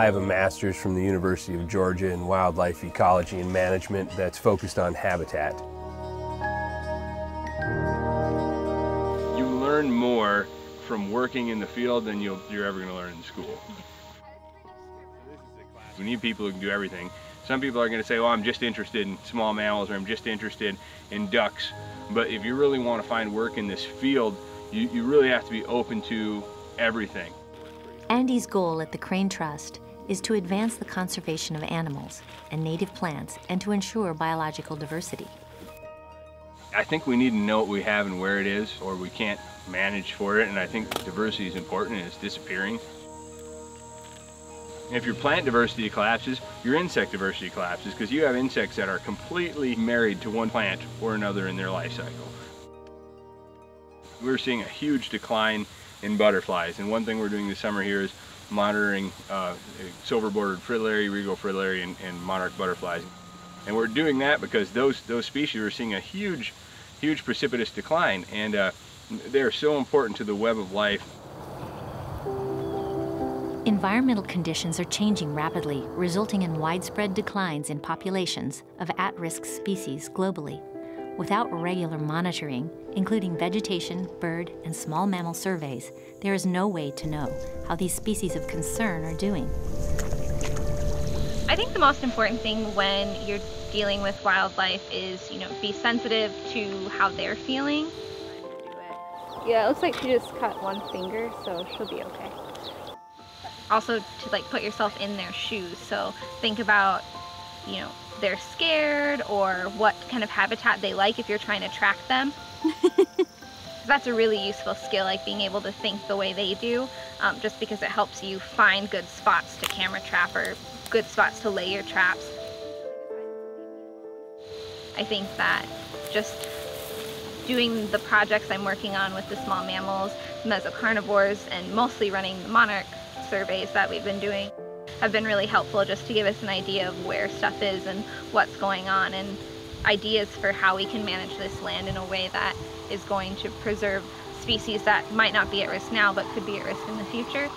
I have a master's from the University of Georgia in wildlife ecology and management that's focused on habitat. You learn more from working in the field than you're ever going to learn in school. We need people who can do everything. Some people are going to say, well, I'm just interested in small mammals, or I'm just interested in ducks. But if you really want to find work in this field, you really have to be open to everything. Andy's goal at the Crane Trust is to advance the conservation of animals and native plants and to ensure biological diversity. I think we need to know what we have and where it is, or we can't manage for it, and I think diversity is important and it's disappearing. If your plant diversity collapses, your insect diversity collapses, because you have insects that are completely married to one plant or another in their life cycle. We're seeing a huge decline in butterflies, and one thing we're doing this summer here is monitoring silver-bordered fritillary, regal fritillary, and monarch butterflies. And we're doing that because those species are seeing a huge precipitous decline, and they're so important to the web of life. Environmental conditions are changing rapidly, resulting in widespread declines in populations of at-risk species globally. Without regular monitoring, including vegetation, bird, and small mammal surveys, there is no way to know how these species of concern are doing. I think the most important thing when you're dealing with wildlife is, be sensitive to how they're feeling. Yeah, it looks like she just cut one finger, so she'll be okay. Also to put yourself in their shoes. So think about, they're scared or what kind of habitat they like if you're trying to track them. That's a really useful skill, being able to think the way they do, just because it helps you find good spots to camera trap or good spots to lay your traps. I think that just doing the projects I'm working on with the small mammals, mesocarnivores, and mostly running the monarch surveys that we've been doing have been really helpful, just to give us an idea of where stuff is and what's going on, and ideas for how we can manage this land in a way that is going to preserve species that might not be at risk now but could be at risk in the future.